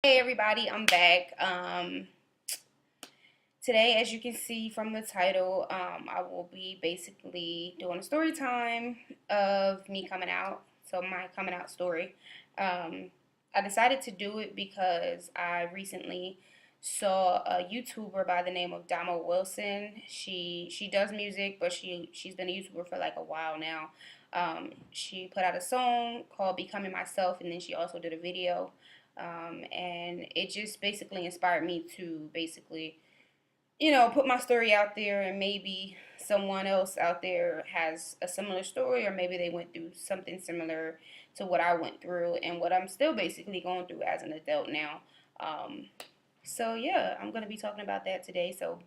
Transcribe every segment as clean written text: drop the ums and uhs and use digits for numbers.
Hey everybody, I'm back. Today, as you can see from the title, I will be basically doing a story time of me coming out. So my coming out story. I decided to do it because I recently saw a YouTuber by the name of Domo Wilson. She does music, but she's been a YouTuber for like a while now. She put out a song called "Becoming Myself," and then she also did a video. And it just basically inspired me to basically, put my story out there, and maybe someone else out there has a similar story, or maybe they went through something similar to what I went through and what I'm still basically going through as an adult now. So yeah, I'm gonna be talking about that today. So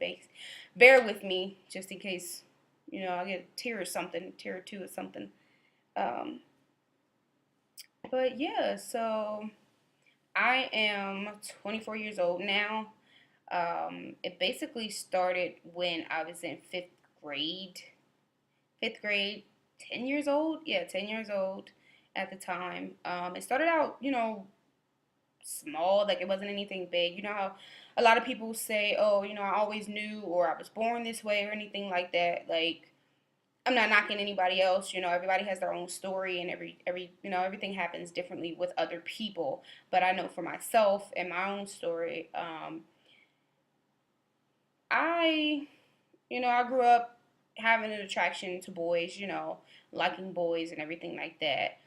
bear with me just in case, I get a tear or something, tear or two or something. Um, but yeah, so I am 24 years old now. It basically started when I was in fifth grade. Fifth grade, 10 years old? Yeah, 10 years old at the time. It started out, small, like it wasn't anything big. You know how a lot of people say, oh, I always knew, or I was born this way, or anything like that. Like, I'm not knocking anybody else. Everybody has their own story, and everything happens differently with other people. But I know for myself and my own story, I I grew up having an attraction to boys, liking boys and everything like that.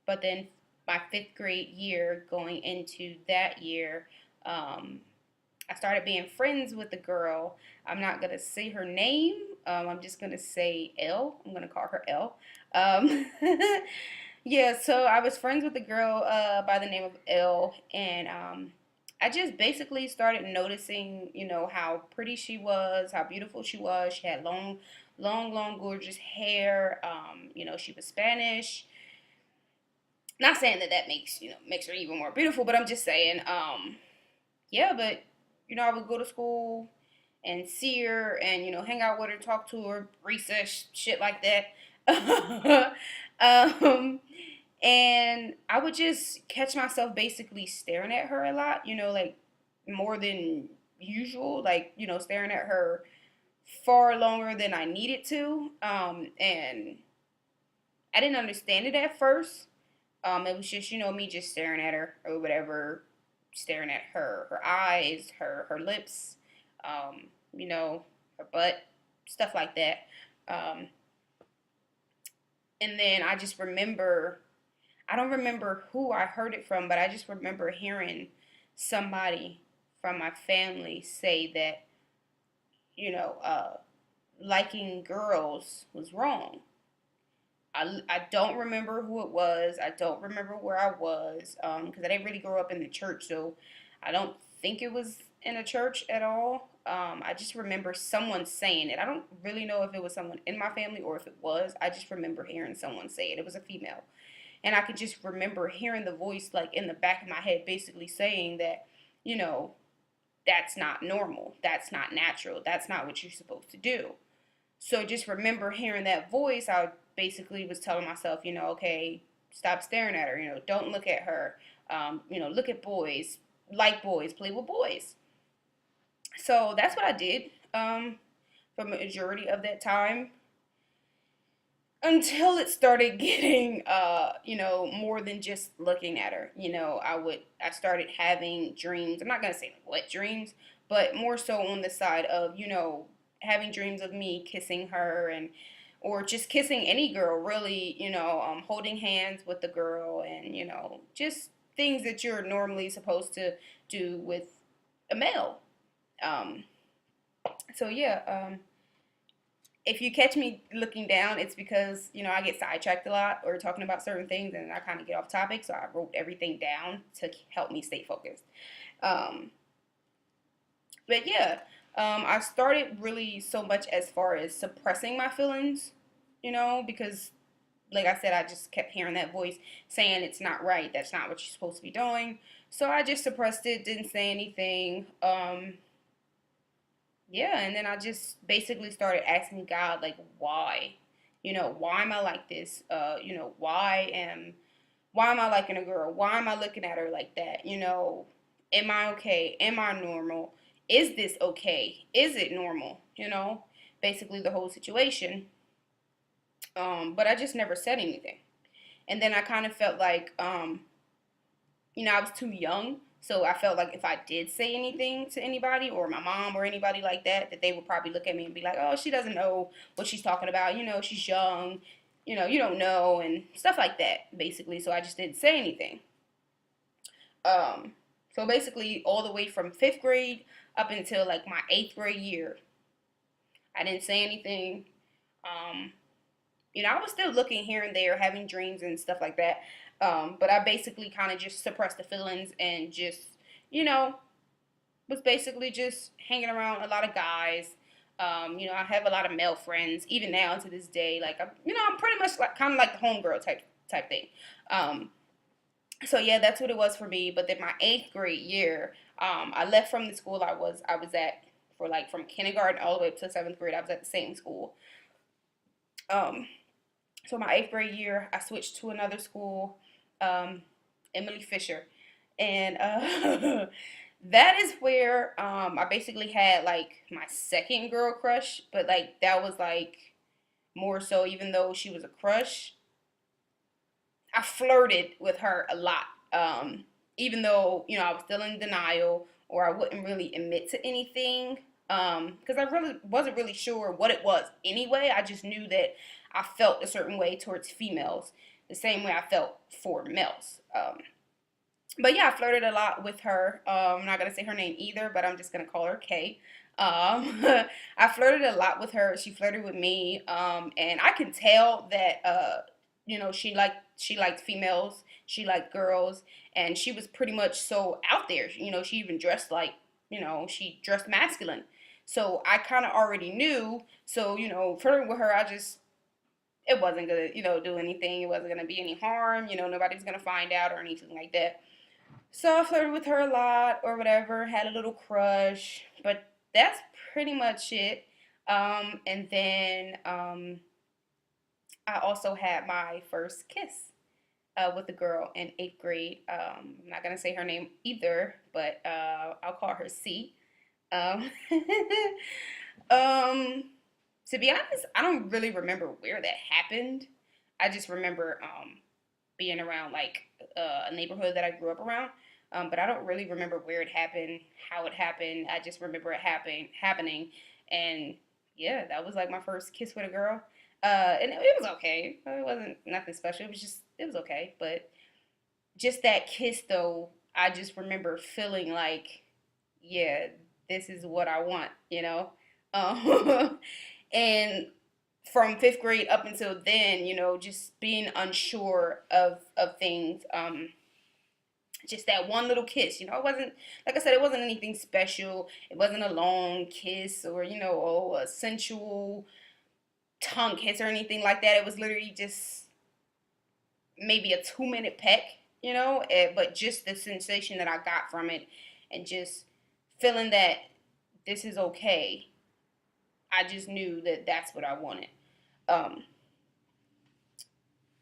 But then my fifth grade year, going into that year, um, I started being friends with the girl. I'm not gonna say her name. I'm just gonna say L. I'm gonna call her L. Um, yeah, so I was friends with a girl by the name of L, and I just basically started noticing, how pretty she was, how beautiful she was. She had long, long, long, gorgeous hair. She was Spanish. Not saying that makes her even more beautiful, but I'm just saying, yeah. But I would go to school and see her, and hang out with her, talk to her, recess, shit like that. um, and I would just catch myself basically staring at her a lot, like more than usual, like, staring at her far longer than I needed to. And I didn't understand it at first. It was just, me just staring at her or whatever, staring at her eyes, her lips, um, her butt, stuff like that. Um, and then I just remember, I don't remember who I heard it from, but I just remember hearing somebody from my family say that, you know, uh, liking girls was wrong. I don't remember who it was. I don't remember where I was, because I didn't really grow up in the church, so I don't think it was in a church at all. I just remember someone saying it. I don't really know if it was someone in my family or if it was. I just remember hearing someone say it. It was a female. And I could just remember hearing the voice like in the back of my head basically saying that, you know, that's not normal. That's not natural. That's not what you're supposed to do. So just remember hearing that voice. I basically was telling myself, okay, stop staring at her. Don't look at her. Look at boys, like boys, play with boys. So that's what I did for the majority of that time until it started getting more than just looking at her. I started having dreams. I'm not going to say what dreams, but more so on the side of having dreams of me kissing her, and or just kissing any girl, really. Holding hands with the girl, and just things that you're normally supposed to do with a male. um so yeah. If you catch me looking down, it's because, I get sidetracked a lot or talking about certain things, and I kind of get off topic. So I wrote everything down to help me stay focused. Um, but yeah, I started really so much as far as suppressing my feelings, because like I said, I just kept hearing that voice saying it's not right. That's not what you're supposed to be doing. So I just suppressed it, didn't say anything. Yeah, and then I just basically started asking God, like, why? Why am I like this? Why am Why am I liking a girl? Why am I looking at her like that? Am I okay? Am I normal? Is this okay? Is it normal? Basically the whole situation. But I just never said anything. And then I kind of felt like, I was too young. So I felt like if I did say anything to anybody or my mom or anybody like that, that they would probably look at me and be like, oh, she doesn't know what she's talking about. She's young. You don't know and stuff like that, basically. So I just didn't say anything. Um, so basically, all the way from fifth grade up until like my eighth grade year, I didn't say anything. Um, I was still looking here and there, having dreams and stuff like that. But I basically kind of just suppressed the feelings and just, you know, was basically just hanging around a lot of guys. I have a lot of male friends, even now to this day. Like, I'm pretty much like kind of like the homegirl type thing. Um, so yeah, that's what it was for me. But then my eighth grade year, I left from the school I was at for like from kindergarten all the way up to seventh grade. I was at the same school. Um, so my eighth grade year, I switched to another school, um, Emily Fisher, and that is where I basically had like my second girl crush, but like that was like more so, even though she was a crush, I flirted with her a lot. Even though, I was still in denial or I wouldn't really admit to anything. Because I really wasn't really sure what it was anyway. I just knew that I felt a certain way towards females, the same way I felt for males. But yeah, I flirted a lot with her. I'm not gonna say her name either, but I'm just gonna call her Kay. I flirted a lot with her. She flirted with me, and I can tell that she liked females. She liked girls, and she was pretty much so out there. She even dressed like she dressed masculine. So I kind of already knew. So flirting with her, I just it wasn't gonna do anything. It wasn't gonna be any harm. Nobody was gonna find out or anything like that. So I flirted with her a lot or whatever, had a little crush, but that's pretty much it. And then I also had my first kiss with a girl in eighth grade. I'm not gonna say her name either, but I'll call her C. Um, um, to be honest, I don't really remember where that happened. I just remember being around like a neighborhood that I grew up around. But I don't really remember where it happened, how it happened. I just remember it happening, and yeah, that was like my first kiss with a girl. And it was okay. It wasn't nothing special. It was okay. But just that kiss though, I just remember feeling like, yeah, this is what I want. And from fifth grade up until then, just being unsure of things. Just that one little kiss, it wasn't, like I said, it wasn't anything special. It wasn't a long kiss or a sensual tongue kiss or anything like that. It was literally just maybe a 2 minute peck, but just the sensation that I got from it and just feeling that this is okay. I just knew that that's what I wanted. um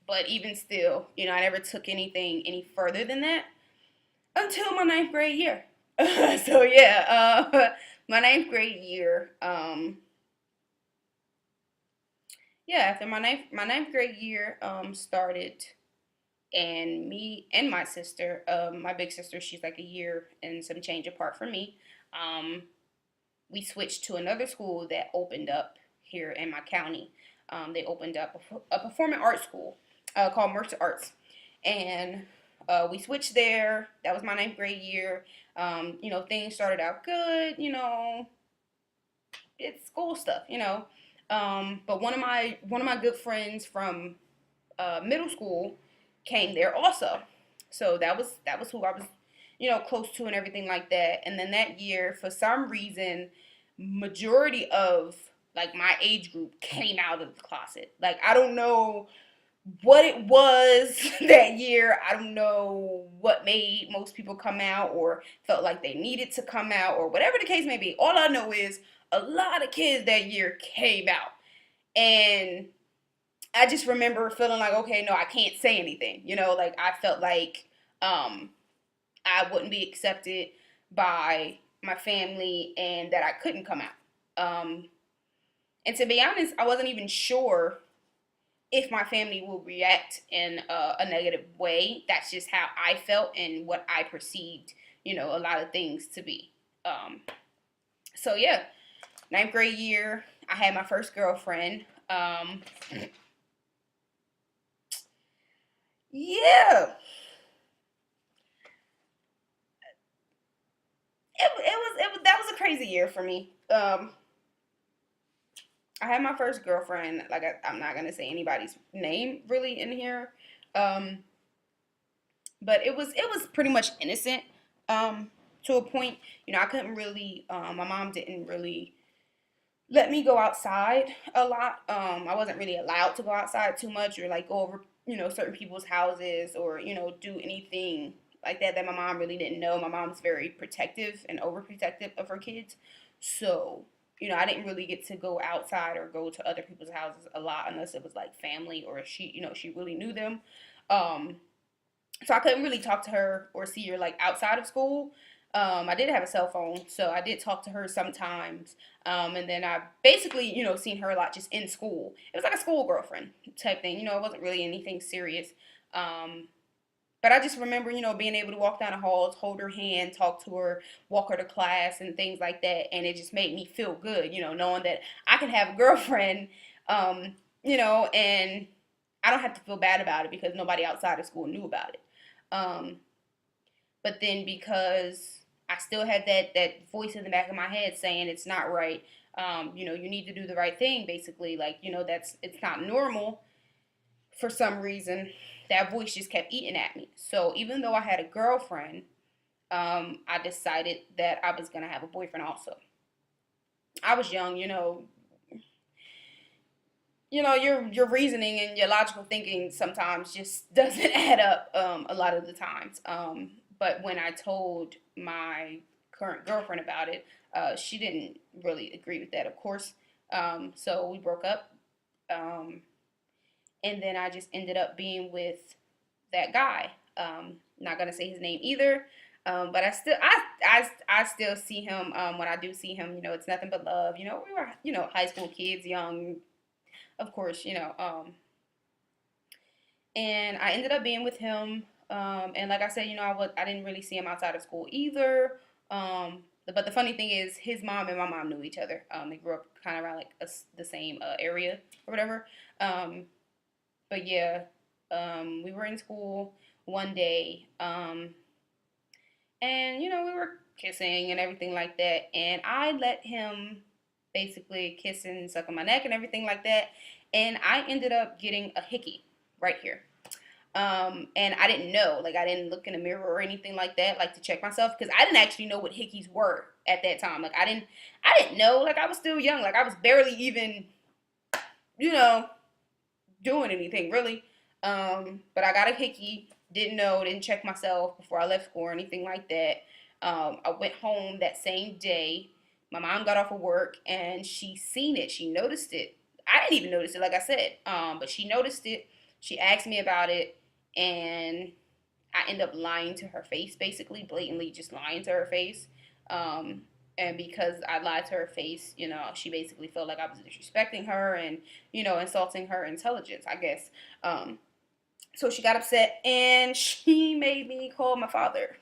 but even still, I never took anything any further than that until my ninth grade year. So yeah, my ninth grade year. Yeah, after my ninth grade year started, and me and my sister, my big sister, she's like a year and some change apart from me. Um, we switched to another school that opened up here in my county. They opened up a performing arts school called Mercer Arts, and we switched there. That was my ninth grade year. Things started out good. It's school stuff. But one of my good friends from middle school came there also. So that was who I was, close to and everything like that. And then that year, for some reason, majority of like my age group came out of the closet. Like I don't know what it was that year. I don't know what made most people come out or felt like they needed to come out or whatever the case may be. All I know is a lot of kids that year came out. And I just remember feeling like, okay, no, I can't say anything. Like I felt like um, I wouldn't be accepted by my family and that I couldn't come out. And to be honest, I wasn't even sure if my family will react in a negative way. That's just how I felt and what I perceived, a lot of things to be. Um, so yeah, ninth grade year, I had my first girlfriend. Yeah, it was that was a crazy year for me. I had my first girlfriend. Like I'm not gonna say anybody's name really in here, um, but it was pretty much innocent to a point. I couldn't really. My mom didn't really let me go outside a lot. I wasn't really allowed to go outside too much or like go over, certain people's houses or, do anything like that my mom really didn't know. My mom's very protective and overprotective of her kids. So, I didn't really get to go outside or go to other people's houses a lot unless it was like family or she really knew them. Um, so I couldn't really talk to her or see her like outside of school. I did have a cell phone, so I did talk to her sometimes. And then I basically, seen her a lot just in school. It was like a school girlfriend type thing. It wasn't really anything serious. Um, but I just remember, being able to walk down the halls, hold her hand, talk to her, walk her to class, and things like that. And it just made me feel good, knowing that I can have a girlfriend, and I don't have to feel bad about it because nobody outside of school knew about it. Um, but then because I still had that voice in the back of my head saying it's not right, you need to do the right thing, basically. Like, that's it's not normal for some reason. That voice just kept eating at me. So even though I had a girlfriend, I decided that I was gonna have a boyfriend also. I was young, your reasoning and your logical thinking sometimes just doesn't add up a lot of the times. But when I told my current girlfriend about it, she didn't really agree with that, of course. So we broke up, um, and then I just ended up being with that guy. Not gonna say his name either. But I still see him when I do see him. It's nothing but love. We were high school kids, young, of course, and I ended up being with him. And like I said, I didn't really see him outside of school either. But the funny thing is, his mom and my mom knew each other. They grew up kind of around like the same area or whatever. Um, but yeah, we were in school one day, and we were kissing and everything like that. And I let him basically kiss and suck on my neck and everything like that. And I ended up getting a hickey right here. And I didn't know, like I didn't look in the mirror or anything like that, like to check myself, because I didn't actually know what hickeys were at that time. Like I didn't know, like I was still young, like I was barely even, you know, doing anything really. But I got a hickey, didn't know, didn't check myself before I left school or anything like that. I went home that same day. My mom got off of work and she seen it. She noticed it. I didn't even notice it, like I said. But she noticed it. She asked me about it, and I end up lying to her face, basically, blatantly just lying to her face. Um, and because I lied to her face, she basically felt like I was disrespecting her and, insulting her intelligence, I guess. So she got upset and she made me call my father.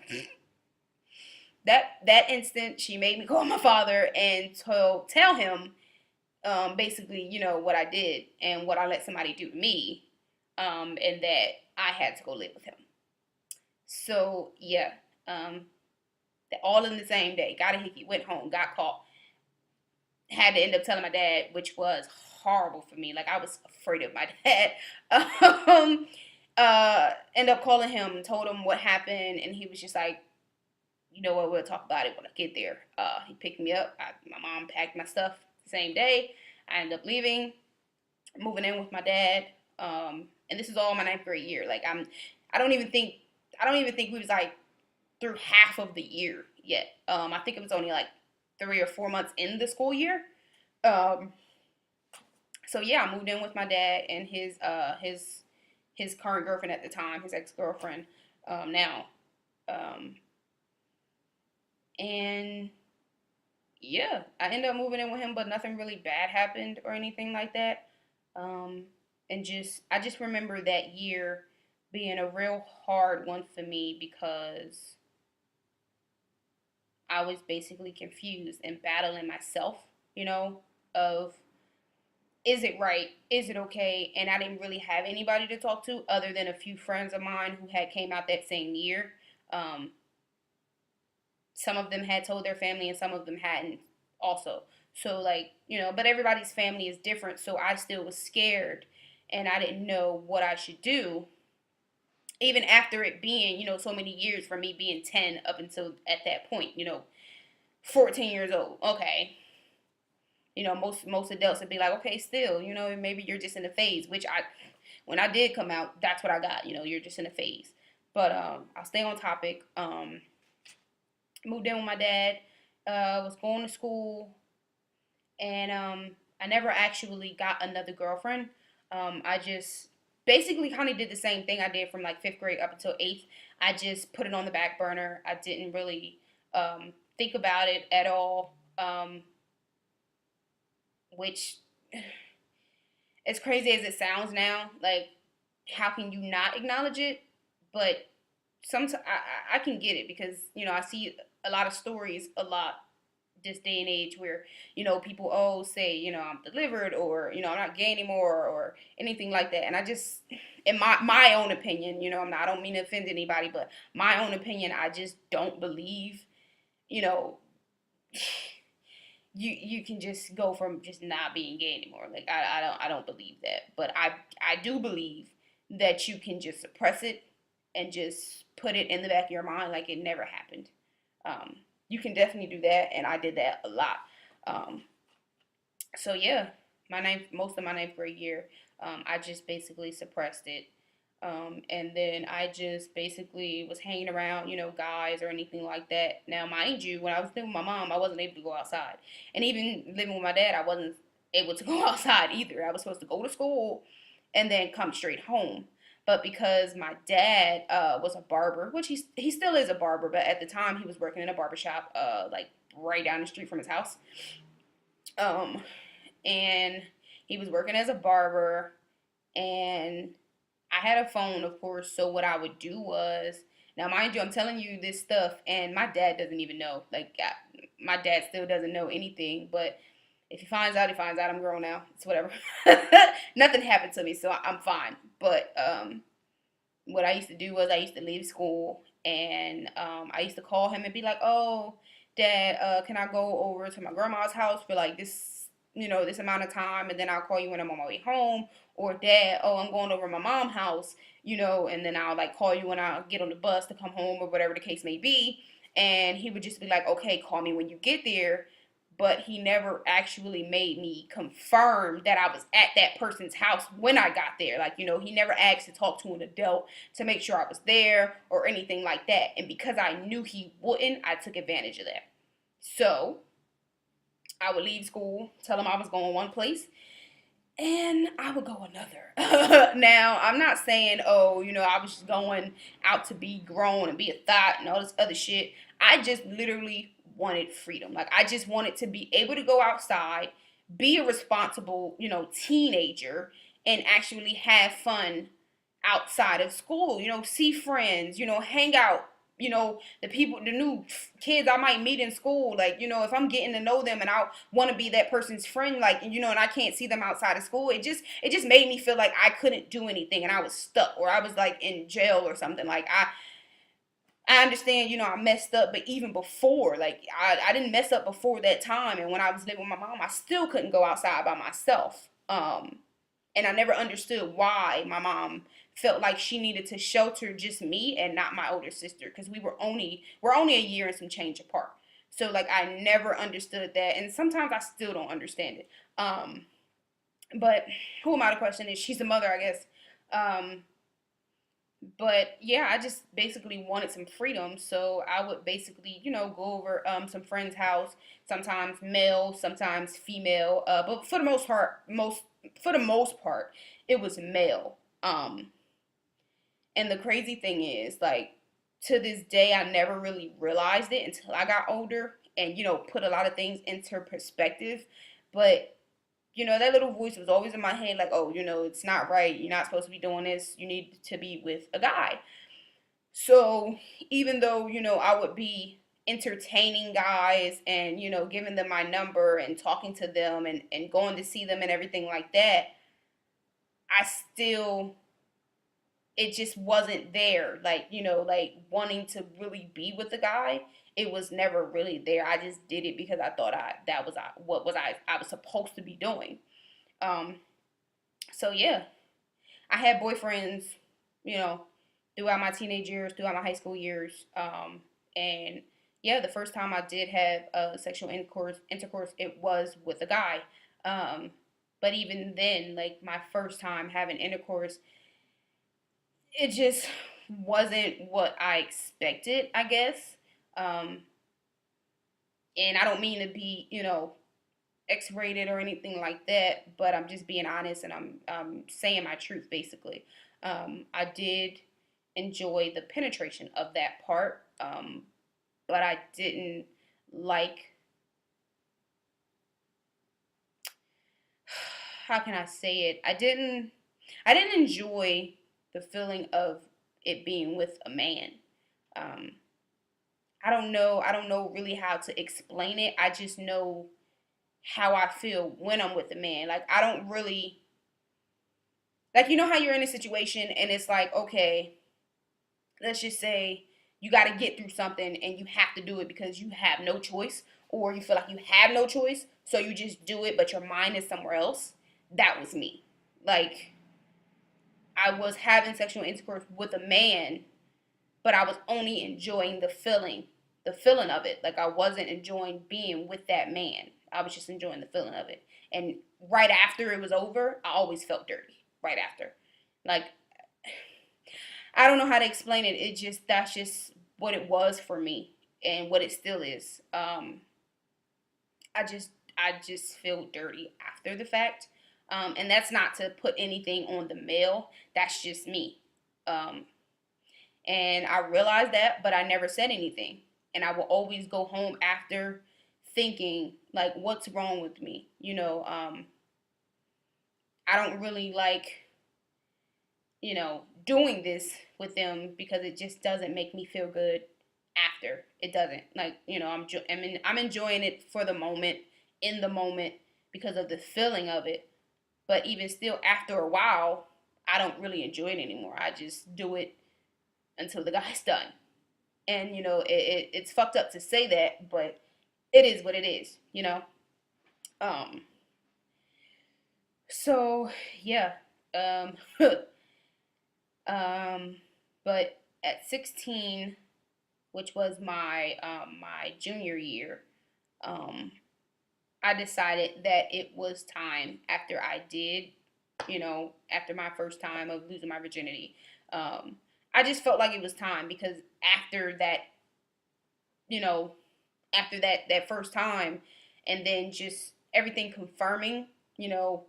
That instant, she made me call my father and tell him basically, what I did and what I let somebody do to me, and that I had to go live with him. So yeah, um, all in the same day. Got a hickey, went home, got caught. Had to end up telling my dad, which was horrible for me. Like I was afraid of my dad. um, End up calling him, told him what happened, and he was just like, you know what, we'll talk about it when I get there. He picked me up. My mom packed my stuff the same day. I ended up leaving, moving in with my dad. And this is all my ninth grade year. Like I don't even think, we was like through half of the year yet. I think it was only like 3 or 4 months in the school year. Um, So yeah, I moved in with my dad and his current girlfriend at the time, his ex girlfriend, now, um, and yeah, I ended up moving in with him, but nothing really bad happened or anything like that. Um, and just I just remember that year being a real hard one for me because I was basically confused and battling myself, you know, of is it right? Is it okay? And I didn't really have anybody to talk to other than a few friends of mine who had came out that same year. Um, some of them had told their family and some of them hadn't also. So like, but everybody's family is different, so I still was scared and I didn't know what I should do even after it being, so many years from me being 10 up until at that point, 14 years old. Okay. Most adults would be like, okay, still, maybe you're just in a phase, which when I did come out, that's what I got. You're just in a phase. But I'll stay on topic. Moved in with my dad. Was going to school, and I never actually got another girlfriend. I just basically kind of did the same thing I did from like fifth grade up until eighth. I just put it on the back burner. I didn't really think about it at all. Which, as crazy as it sounds now, like how can you not acknowledge it? But sometimes I can get it because I see a lot of stories a lot this day and age where people say I'm delivered or I'm not gay anymore or anything like that, and I just in my own opinion, I don't mean to offend anybody, but my own opinion, I just don't believe you know you can just go from just not being gay anymore. Like I don't believe that, but I do believe that you can just suppress it and just put it in the back of your mind like it never happened. Um, you can definitely do that, and I did that a lot. Um, so yeah, most of my ninth grade year, I just basically suppressed it. And then I just basically was hanging around, guys or anything like that. Now, mind you, when I was living with my mom, I wasn't able to go outside. And even living with my dad, I wasn't able to go outside either. I was supposed to go to school and then come straight home. But because my dad was a barber, which he still is a barber, but at the time he was working in a barber shop, like right down the street from his house. Um, and he was working as a barber, and I had a phone, of course. So what I would do was, now mind you, I'm telling you this stuff, and my dad doesn't even know. Like, my dad still doesn't know anything. But if he finds out, he finds out. I'm grown now. It's whatever. Nothing happened to me, so I'm fine. But what I used to do was I used to leave school, and I used to call him and be like, "Oh, Dad, can I go over to my grandma's house for like this, this amount of time, and then I'll call you when I'm on my way home." Or, "Dad, oh, I'm going over to my mom's house, and then I'll like call you when I get on the bus to come home," or whatever the case may be. And he would just be like, "Okay, call me when you get there." But he never actually made me confirm that I was at that person's house when I got there. Like, he never asked to talk to an adult to make sure I was there or anything like that. And because I knew he wouldn't, I took advantage of that. So I would leave school, tell him I was going one place, and I would go another. Now, I'm not saying, oh, I was just going out to be grown and be a thought and all this other shit. I just literally wanted freedom. Like, I just wanted to be able to go outside, be a responsible, teenager, and actually have fun outside of school, see friends, hang out, the people, the new kids I might meet in school. Like, if I'm getting to know them and I want to be that person's friend, like, and I can't see them outside of school, it just made me feel like I couldn't do anything and I was stuck or I was like in jail or something. Like, I understand, I messed up, but even before, like, I didn't mess up before that time. And when I was living with my mom, I still couldn't go outside by myself. And I never understood why my mom felt like she needed to shelter just me and not my older sister, because we're only a year and some change apart. So like I never understood that, and sometimes I still don't understand it. But who am I to question it? She's the mother, I guess. Um, but yeah, I just basically wanted some freedom, so I would basically, go over some friend's house, sometimes male, sometimes female, but for the most part, most for the most part, it was male. And the crazy thing is, like, to this day, I never really realized it until I got older and, put a lot of things into perspective. But, that little voice was always in my head, like, oh, it's not right. You're not supposed to be doing this. You need to be with a guy. So even though, I would be entertaining guys and, giving them my number and talking to them and going to see them and everything like that, I still, it just wasn't there. Like, like wanting to really be with a guy, it was never really there. I just did it because I thought that was what was I was supposed to be doing. Um, so yeah, I had boyfriends, you know, throughout my teenage years, throughout my high school years, and yeah, the first time I did have sexual intercourse, it was with a guy. Um, but even then, like my first time having intercourse, it just wasn't what I expected, I guess. Um, and I don't mean to be, X-rated or anything like that, but I'm just being honest and I'm saying my truth basically. I did enjoy the penetration of that part, but I didn't like, how can I say it? I didn't enjoy the feeling of it being with a man. Um, I don't know really how to explain it. I just know how I feel when I'm with a man. Like I don't really, like, how you're in a situation and it's like, okay, let's just say you got to get through something and you have to do it because you have no choice, or you feel like you have no choice, so you just do it, but your mind is somewhere else. That was me. Like I was having sexual intercourse with a man, but I was only enjoying the feeling of it. Like I wasn't enjoying being with that man. I was just enjoying the feeling of it. And right after it was over, I always felt dirty. Right after. Like I don't know how to explain it. That's just what it was for me and what it still is. I just feel dirty after the fact. And that's not to put anything on the male. That's just me. Um, and I realized that, but I never said anything. And I will always go home after thinking, like, what's wrong with me? I don't really like, doing this with them because it just doesn't make me feel good after. It doesn't. Like, I'm enjoying it for the moment, in the moment, because of the feeling of it. But even still, after a while, I don't really enjoy it anymore. I just do it until the guy's done. And it's fucked up to say that, but it is what it is. um so yeah. um um but at 16, which was my junior year, um I decided that it was time, after I did, after my first time of losing my virginity. I just felt like it was time because after that, you know after that first time, and then just everything confirming, you know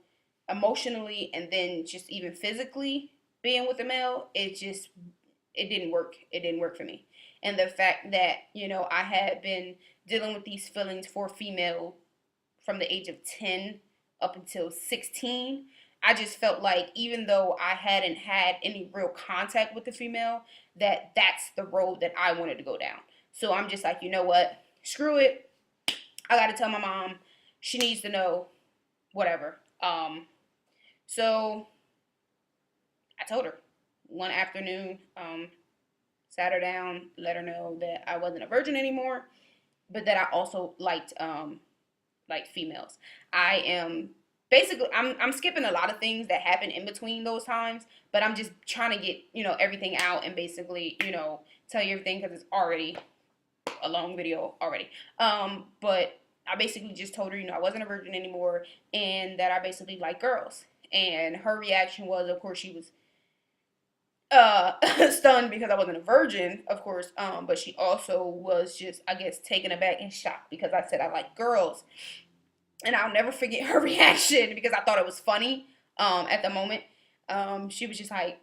emotionally, and then just even physically being with a male, it didn't work for me. And the fact that I had been dealing with these feelings for female from the age of 10 up until 16, I just felt like, even though I hadn't had any real contact with the female, that's the road that I wanted to go down. So I'm just like, you know what? Screw it. I got to tell my mom. She needs to know, whatever. So I told her one afternoon, sat her down, let her know that I wasn't a virgin anymore, but that I also liked females. I am basically, I'm skipping a lot of things that happen in between those times, but I'm just trying to get everything out and basically tell you everything because it's already a long video already. But I basically just told her I wasn't a virgin anymore and that I basically like girls. And her reaction was, of course, she was stunned because I wasn't a virgin, of course. But she also was just, I guess, taken aback and shocked because I said I like girls. And I'll never forget her reaction because I thought it was funny at the moment. She was just like,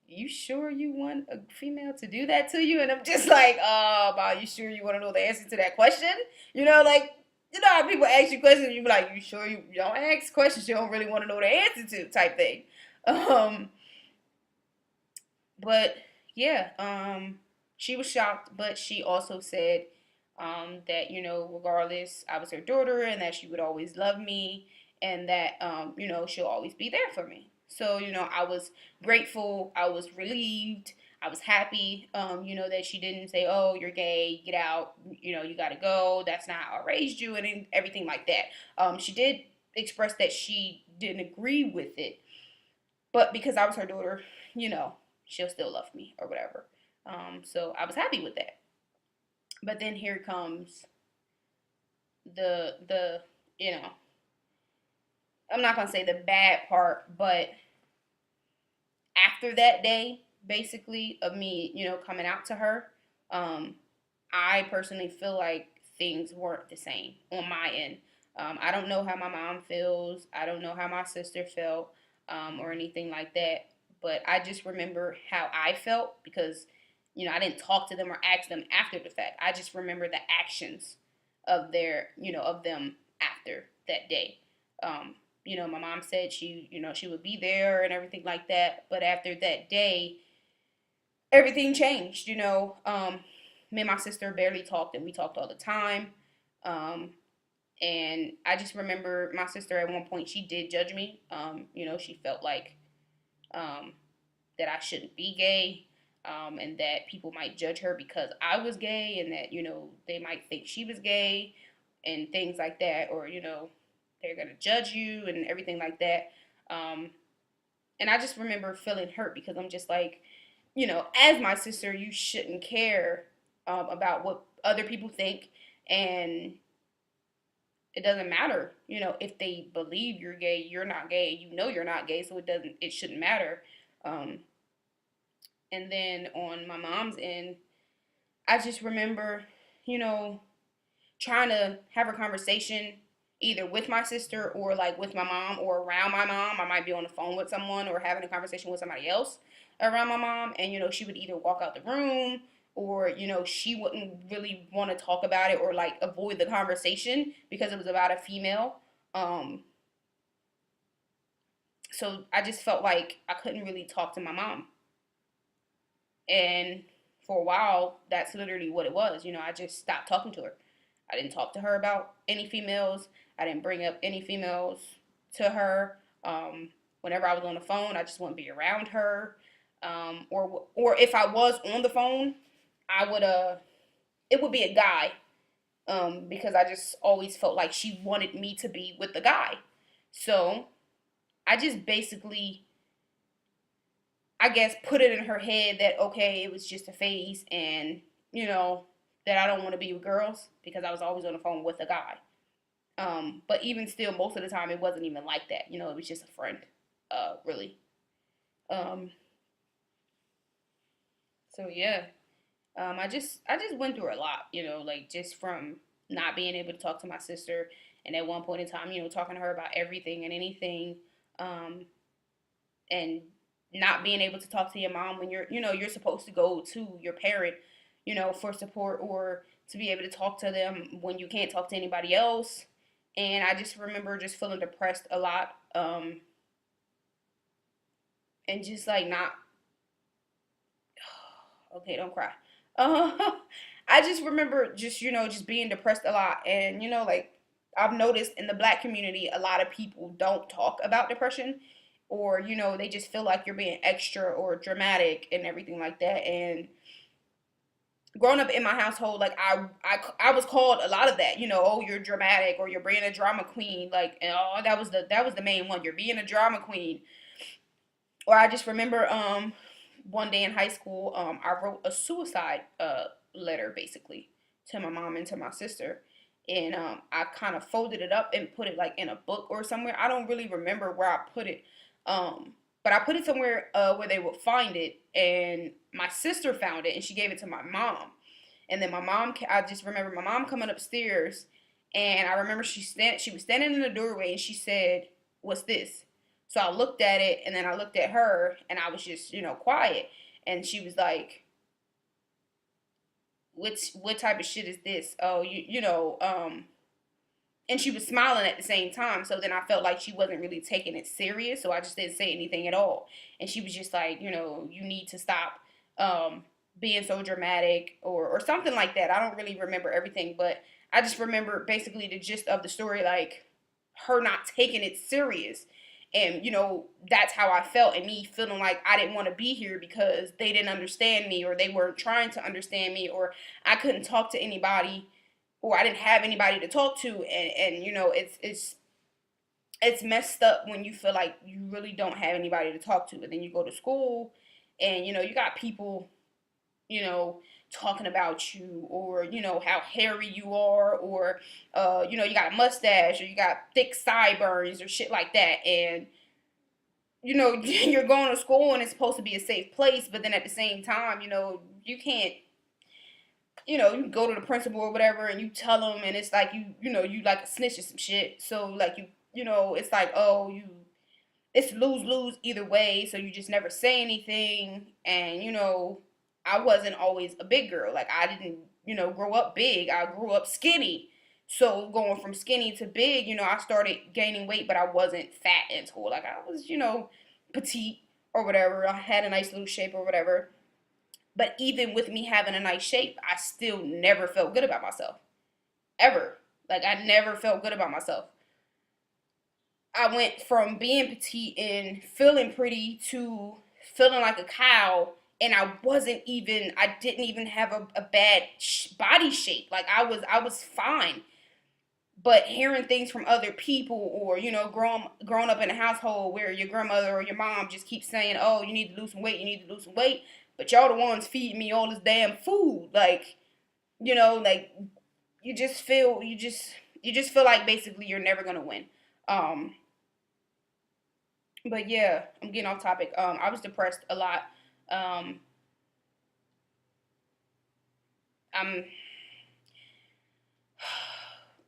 you sure you want a female to do that to you? And I'm just like, are you sure you want to know the answer to that question? You know, like, you know how people ask you questions, you be like, you sure you don't ask questions you don't really want to know the answer to, type thing. Um, but yeah, she was shocked, but she also said that, you know, regardless, I was her daughter and that she would always love me and that, you know, she'll always be there for me. So, you know, I was grateful, I was relieved, I was happy, you know, that she didn't say, oh, you're gay, get out, you know, you gotta go, that's not how I raised you, and everything like that. She did express that she didn't agree with it, but because I was her daughter, you know, she'll still love me or whatever. So I was happy with that. But then here comes the you know, I'm not gonna say the bad part, but after that day, basically of me, you know, coming out to her, um, I personally feel like things weren't the same on my end. I don't know how my mom feels. I don't know how my sister felt, or anything like that. But I just remember how I felt because, you know, I didn't talk to them or ask them after the fact. I just remember the actions of their, you know, of them after that day. Um, you know, my mom said she, you know, she would be there and everything like that. But after that day, everything changed. You know, me and my sister barely talked, and we talked all the time. Um, and I just remember my sister at one point she did judge me. You know, she felt like um, that I shouldn't be gay. And that people might judge her because I was gay, and that, you know, they might think she was gay, and things like that, or, you know, they're gonna judge you and everything like that. Um, and I just remember feeling hurt because I'm just like, you know, as my sister, you shouldn't care about what other people think, and it doesn't matter, you know, if they believe you're gay, you're not gay, you know, you're not gay, so it shouldn't matter. Um, and then on my mom's end, I just remember, you know, trying to have a conversation either with my sister or like with my mom or around my mom. I might be on the phone with someone or having a conversation with somebody else around my mom, and, you know, she would either walk out the room, or, you know, she wouldn't really want to talk about it or like avoid the conversation because it was about a female. Um, so I just felt like I couldn't really talk to my mom. And for a while, that's literally what it was. You know, I just stopped talking to her. I didn't talk to her about any females. I didn't bring up any females to her. Whenever I was on the phone, I just wouldn't be around her. Or if I was on the phone, I would it would be a guy. Because I just always felt like she wanted me to be with the guy. So I just basically, I guess, put it in her head that, okay, it was just a phase, and, you know, that I don't want to be with girls because I was always on the phone with a guy. But even still, most of the time, it wasn't even like that. You know, it was just a friend, really. Um, so yeah, I just went through a lot. You know, like just from not being able to talk to my sister, and at one point in time, you know, talking to her about everything and anything, um, and not being able to talk to your mom when you're, you know, you're supposed to go to your parent, you know, for support or to be able to talk to them when you can't talk to anybody else. And I just remember just feeling depressed a lot, and just like not, okay, don't cry. Uh, I just remember just, you know, just being depressed a lot. And, you know, like I've noticed in the black community, a lot of people don't talk about depression, or, you know, they just feel like you're being extra or dramatic and everything like that. And growing up in my household, like I was called a lot of that, you know, oh, you're dramatic, or you're being a drama queen. Like, and oh, that was the main one. You're being a drama queen. Or I just remember one day in high school, I wrote a suicide letter basically to my mom and to my sister. And I kind of folded it up and put it like in a book or somewhere. I don't really remember where I put it. But I put it somewhere where they would find it, and my sister found it and she gave it to my mom. And then I just remember my mom coming upstairs, and I remember she was standing in the doorway, and she said, "What's this?" So I looked at it, and then I looked at her, and I was just, quiet. And she was like, what type of shit is this? Oh, and she was smiling at the same time. So then I felt like she wasn't really taking it serious. So I just didn't say anything at all. And she was just like, you need to stop being so dramatic, or something like that. I don't really remember everything, but I just remember basically the gist of the story, like her not taking it serious. And, that's how I felt, and me feeling like I didn't want to be here because they didn't understand me, or they weren't trying to understand me, or I couldn't talk to anybody, or I didn't have anybody to talk to. And it's messed up when you feel like you really don't have anybody to talk to, and then you go to school, and you got people, you know talking about you, or how hairy you are, or you got a mustache, or you got thick sideburns, or shit like that. And you're going to school, and it's supposed to be a safe place, but then at the same time, you can't, you go to the principal or whatever, and you tell them, and it's like you like a snitch or some shit. So like it's like, oh, it's lose lose either way. So you just never say anything. And I wasn't always a big girl. Like, I didn't grow up big. I grew up skinny. So going from skinny to big, I started gaining weight, but I wasn't fat in school. Like, I was petite or whatever. I had a nice little shape or whatever. But even with me having a nice shape, I still never felt good about myself. Ever. Like, I never felt good about myself. I went from being petite and feeling pretty to feeling like a cow. And I didn't even have a bad body shape. Like, I was fine. But hearing things from other people, or growing up in a household where your grandmother or your mom just keeps saying, "Oh, you need to lose some weight, you need to lose some weight," but y'all the ones feeding me all this damn food. Like, like, you just feel like basically you're never gonna win. Um, but yeah, I'm getting off topic. I was depressed a lot. Um, I'm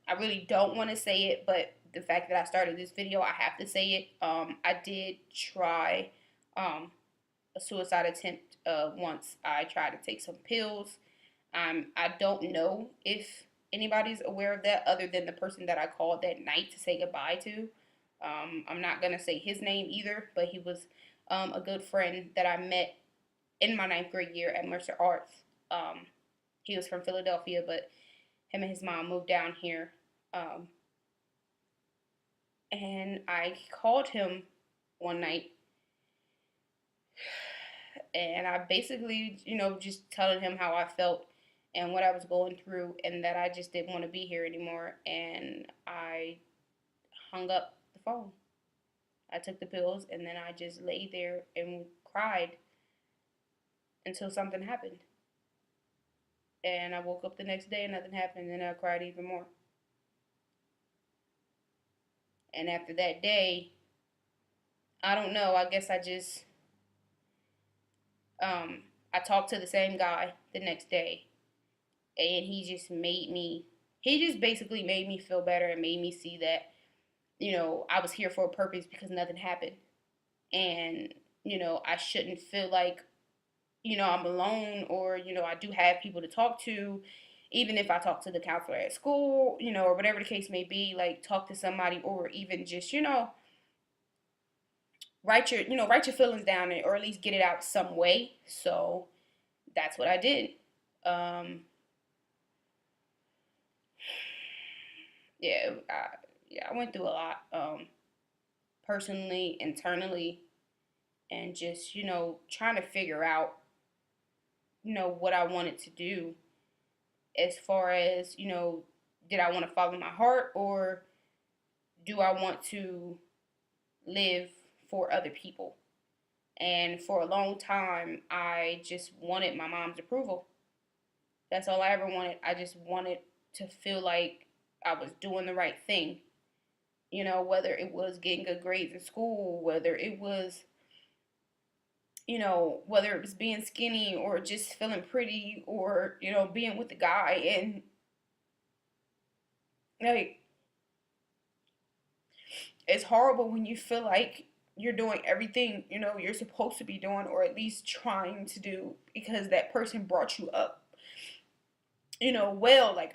I really don't want to say it, but the fact that I started this video, I have to say it. I did try a suicide attempt once. I tried to take some pills. I don't know if anybody's aware of that other than the person that I called that night to say goodbye to. I'm not gonna say his name either, but he was a good friend that I met in my ninth grade year at Mercer Arts. Um, he was from Philadelphia, but him and his mom moved down here. Um, and I called him one night, and I basically, just telling him how I felt and what I was going through, and that I just didn't want to be here anymore. And I hung up the phone. I took the pills, and then I just lay there and cried until something happened. And I woke up the next day and nothing happened, and I cried even more. And after that day, I don't know, I guess um, I talked to the same guy the next day, and he just basically made me feel better, and made me see that, I was here for a purpose because nothing happened. And, I shouldn't feel like, I'm alone, or, I do have people to talk to, even if I talk to the counselor at school, or whatever the case may be, like, talk to somebody, or even just, write your feelings down, or at least get it out some way. So that's what I did. Um, yeah, I went through a lot, personally, internally, and just trying to figure out what I wanted to do, as far as did I want to follow my heart, or do I want to live for other people? And for a long time, I just wanted my mom's approval. That's all I ever wanted. I just wanted to feel like I was doing the right thing. Whether it was getting good grades in school, whether it was whether it was being skinny or just feeling pretty or, being with the guy. And like, it's horrible when you feel like you're doing everything, you're supposed to be doing, or at least trying to do, because that person brought you up, well. Like,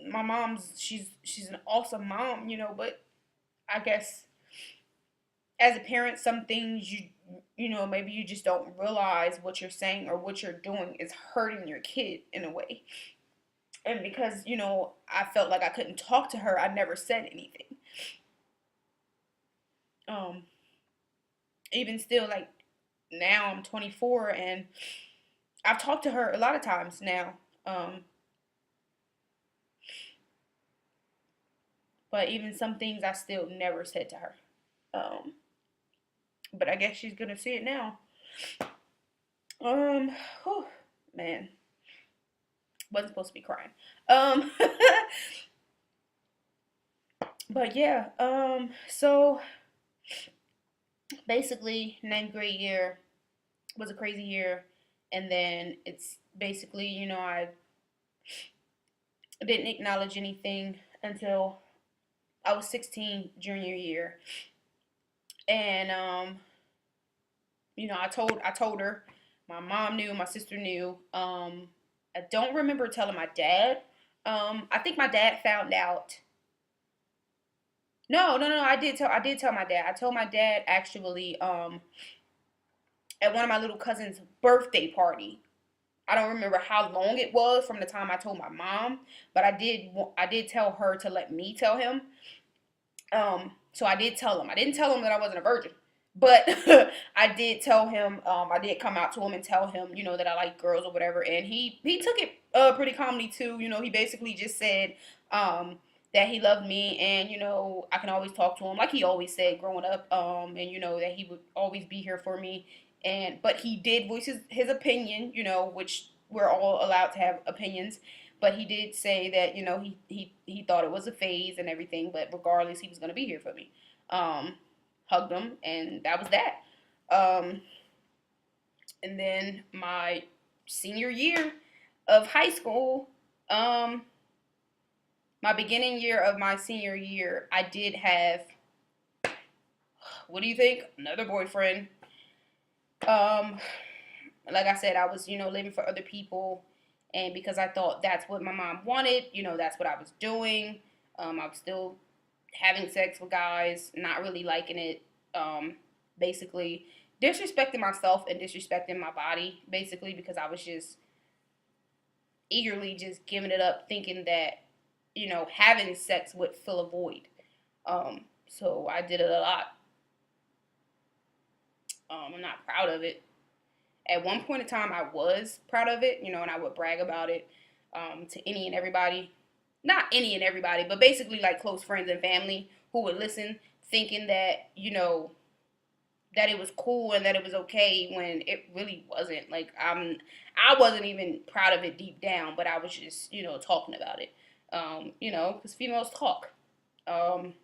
my mom's, she's an awesome mom, but I guess as a parent, some things maybe you just don't realize what you're saying or what you're doing is hurting your kid in a way. And because, I felt like I couldn't talk to her, I never said anything. Um, Even still, like, now I'm 24 and I've talked to her a lot of times now. But even some things I still never said to her. Um, but I guess she's gonna see it now. Um, whew, man, wasn't supposed to be crying. Um, but yeah. So basically, ninth grade year was a crazy year, and then it's basically, I didn't acknowledge anything until I was 16, junior year, and I told her. My mom knew, my sister knew. I don't remember telling my dad. I think my dad found out. No, no, no, I did tell my dad. I told my dad actually at one of my little cousin's birthday party. I don't remember how long it was from the time I told my mom, but I did tell her to let me tell him. So I did tell him. I didn't tell him that I wasn't a virgin, but I did tell him. I did come out to him and tell him, that I like girls or whatever, and he took it pretty calmly too. He basically just said that he loved me, and I can always talk to him like he always said growing up, and that he would always be here for me. And but he did voice his opinion, which we're all allowed to have opinions, but he did say that he thought it was a phase and everything, but regardless, he was going to be here for me. Um, Hugged him, and that was that. Um, and then my senior year of high school, um, my beginning year of my senior year, I did have, what do you think? Another boyfriend. Um, like I said, I was, living for other people. And because I thought that's what my mom wanted, that's what I was doing. I was still having sex with guys, not really liking it. Basically, disrespecting myself and disrespecting my body, basically, because I was just eagerly just giving it up, thinking that, having sex would fill a void. So I did it a lot. I'm not proud of it. At one point in time, I was proud of it, and I would brag about it to any and everybody. Not any and everybody, but basically like close friends and family who would listen, thinking that, that it was cool and that it was okay when it really wasn't. Like, I wasn't even proud of it deep down, but I was just, talking about it. Because females talk. Um,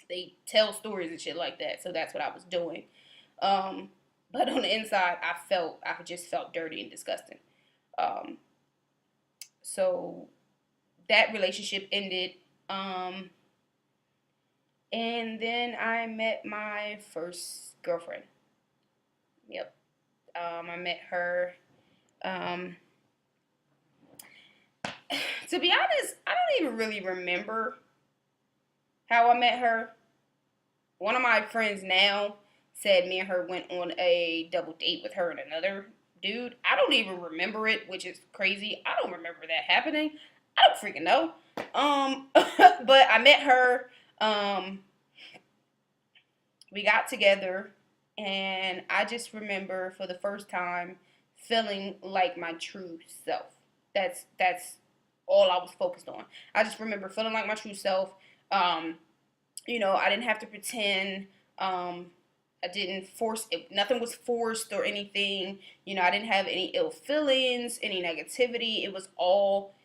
they tell stories and shit like that. So that's what I was doing. Um, but on the inside, I just felt dirty and disgusting. Um, so that relationship ended. Um, and then I met my first girlfriend. Yep. I met her. Um, to be honest, I don't even really remember how I met her. One of my friends now said me and her went on a double date with her and another dude. I don't even remember it, which is crazy. I don't remember that happening. I don't freaking know. But I met her. Um, we got together, and I just remember for the first time feeling like my true self. That's all I was focused on. I just remember feeling like my true self. Um, I didn't have to pretend. I didn't force it. Nothing was forced or anything. I didn't have any ill feelings, any negativity. It was all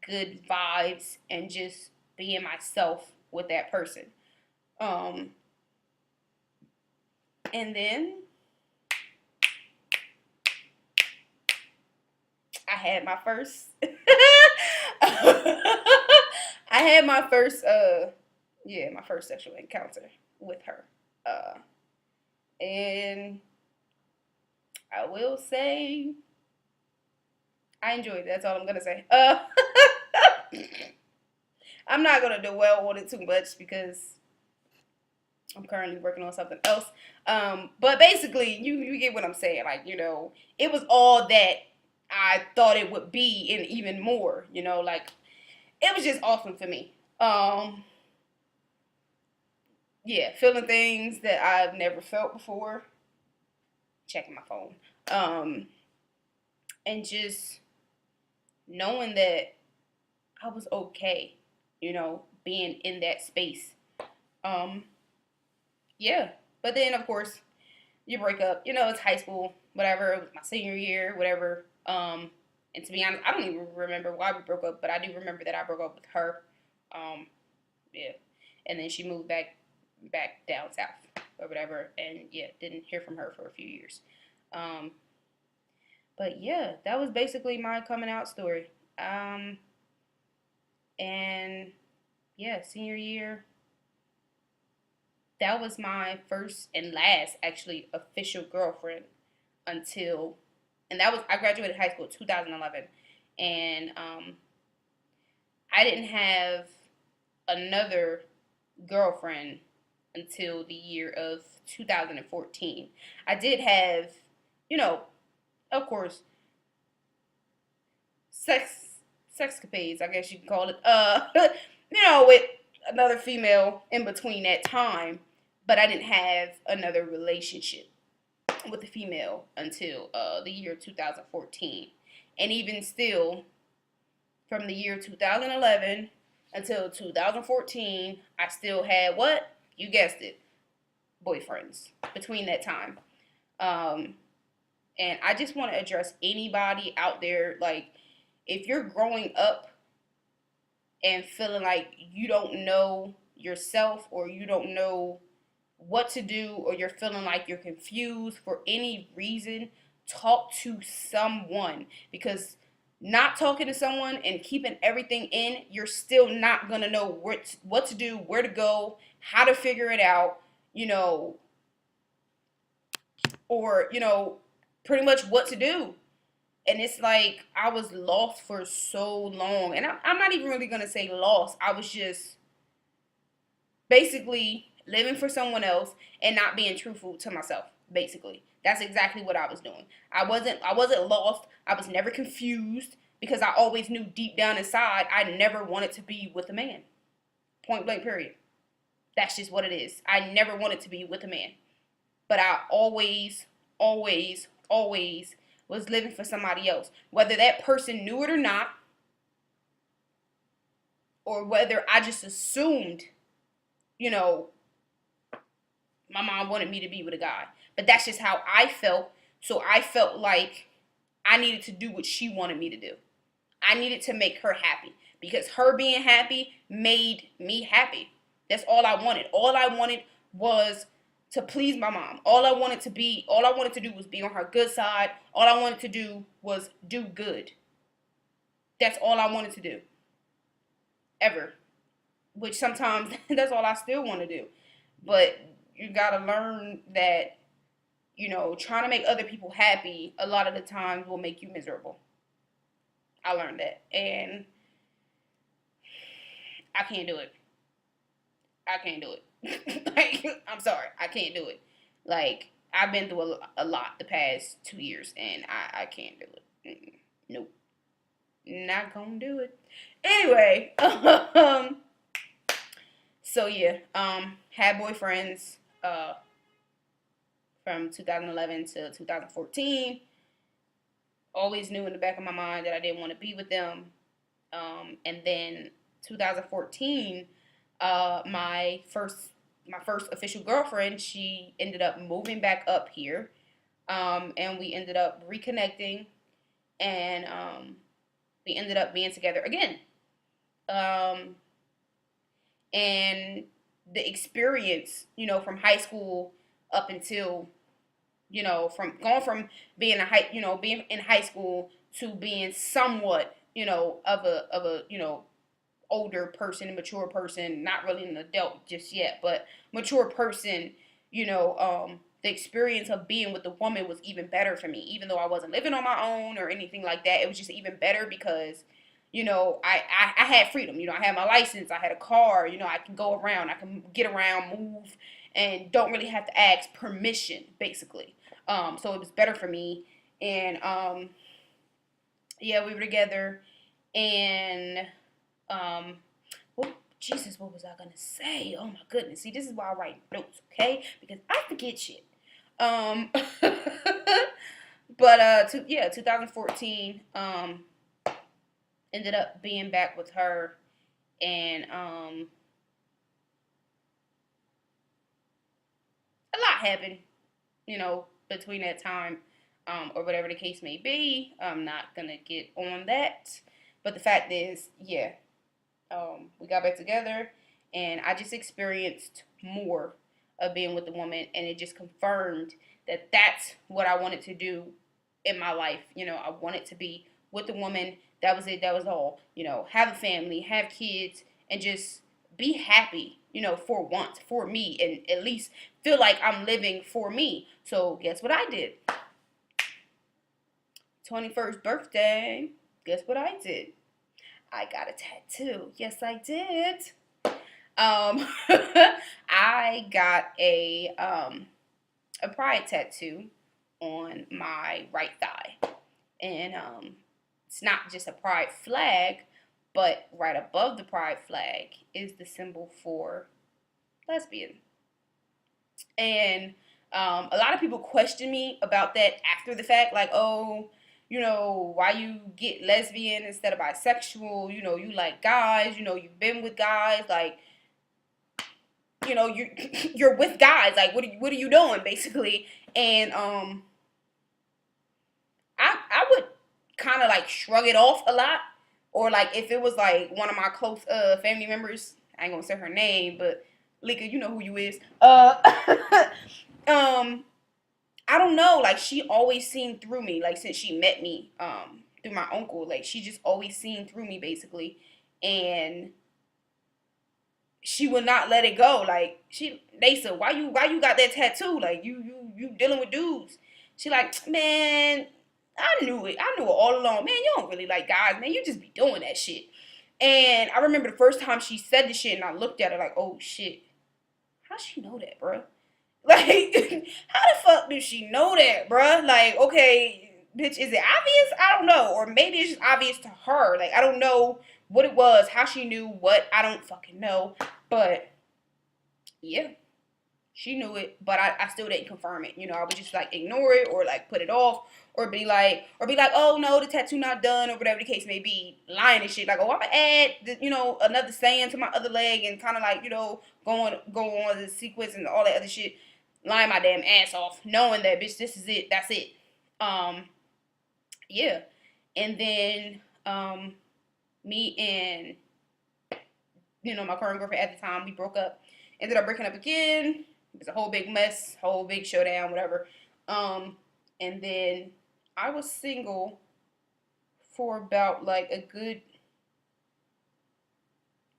good vibes and just being myself with that person. Um, and then had my first I had my first my first sexual encounter with her. And I will say I enjoyed it. That's all I'm gonna say. I'm not gonna dwell on it too much because I'm currently working on something else. But basically, you get what I'm saying. Like, it was all that I thought it would be and even more. Like it was just awesome for me. Yeah, feeling things that I've never felt before. Checking my phone. And just knowing that I was okay. Being in that space. Um, yeah. But then, of course, you break up. It's high school, whatever. It was my senior year, whatever. And to be honest, I don't even remember why we broke up, but I do remember that I broke up with her. Um, yeah, and then she moved back down south or whatever, and yeah, didn't hear from her for a few years. Um, but yeah, that was basically my coming out story. And yeah, senior year, that was my first and last actually official girlfriend until, and that was I graduated high school 2011, and I didn't have another girlfriend until the year of 2014. I did have, you know, of course, sexcapades, I guess you can call it. With another female in between that time, but I didn't have another relationship with a female until the year 2014. And even still, from the year 2011 until 2014, I still had what? You guessed it, boyfriends between that time. Um, and I just want to address anybody out there, like, if you're growing up and feeling like you don't know yourself or you don't know what to do or you're feeling like you're confused for any reason, talk to someone, because not talking to someone and keeping everything in, you're still not going to know what to do, where to go, how to figure it out, you know, or, pretty much what to do. And it's like I was lost for so long. And I'm not even really going to say lost. I was just basically living for someone else and not being truthful to myself. Basically, that's exactly what I was doing. I wasn't lost. I was never confused because I always knew deep down inside I never wanted to be with a man. Point blank period. That's just what it is. I never wanted to be with a man. But I always, always, always was living for somebody else. Whether that person knew it or not, or whether I just assumed, you know, my mom wanted me to be with a guy. But that's just how I felt. So I felt like I needed to do what she wanted me to do. I needed to make her happy because her being happy made me happy. That's all I wanted. All I wanted was to please my mom. All I wanted to do was be on her good side. All I wanted to do was do good. That's all I wanted to do. Ever. Which sometimes that's all I still want to do. But you gotta learn that, trying to make other people happy a lot of the times will make you miserable. I learned that. And I can't do it. I can't do it. Like, I'm sorry. I can't do it. Like, I've been through a lot the past 2 years, and I can't do it. Nope. Not gonna do it. Anyway, so yeah, had boyfriends from 2011 to 2014. Always knew in the back of my mind that I didn't want to be with them. And then 2014, my first official girlfriend, she ended up moving back up here, and we ended up reconnecting, and we ended up being together again. Um, and the experience, from high school up until, from going from being being in high school to being somewhat, of a, older person, a mature person, not really an adult just yet, but mature person, the experience of being with the woman was even better for me, even though I wasn't living on my own or anything like that. It was just even better because, I had freedom. I had my license, I had a car, I can go around, I can get around, move, and don't really have to ask permission, basically. So it was better for me. And yeah, we were together, and um, well, Jesus, what was I gonna say? Oh my goodness! See, this is why I write notes, okay? Because I forget shit. Um, but 2014. Ended up being back with her, and a lot happened, between that time, or whatever the case may be. I'm not gonna get on that, but the fact is, yeah, we got back together, and I just experienced more of being with the woman, and it just confirmed that that's what I wanted to do in my life. I wanted to be with the woman. That was it. That was all. Have a family, have kids, and just be happy. For once, for me, and at least feel like I'm living for me. So guess what I did? 21st birthday. Guess what I did? I got a tattoo. Yes, I did. I got a pride tattoo on my right thigh, and it's not just a pride flag, but right above the pride flag is the symbol for lesbian. And a lot of people question me about that after the fact, like, oh, why you get lesbian instead of bisexual? You like guys. You've been with guys. Like, you you're with guys. Like, what are you doing, basically? And I would kind of like shrug it off a lot, or like if it was like one of my close family members. I ain't gonna say her name, but Lika, you know who you is. Um, I don't know. Like, she always seen through me. Like, since she met me, through my uncle. Like, she just always seen through me, basically, and she would not let it go. Like, they said, why you got that tattoo? Like, you dealing with dudes. She like, man, I knew it. I knew it all along. Man, you don't really like guys, man. You just be doing that shit. And I remember the first time she said the shit, and I looked at her like, oh shit, how she know that, bro? Like, how the fuck does she know that, bruh? Like, okay, bitch, is it obvious? I don't know. Or maybe it's just obvious to her. Like, I don't know what it was, how she knew what. I don't fucking know. But, yeah, she knew it. But I still didn't confirm it. I would just, like, ignore it or, like, put it off. Or be like, oh, no, the tattoo not done, or whatever the case may be. Lying and shit. Like, oh, I'm going to add, another saying to my other leg and kind of, like, go on the sequence and all that other shit, lying my damn ass off, knowing that, bitch, this is it, that's it. Um, yeah. And then me and my current girlfriend at the time, we broke up. Ended up breaking up again. It was a whole big mess, whole big showdown, whatever. And then I was single for about like a good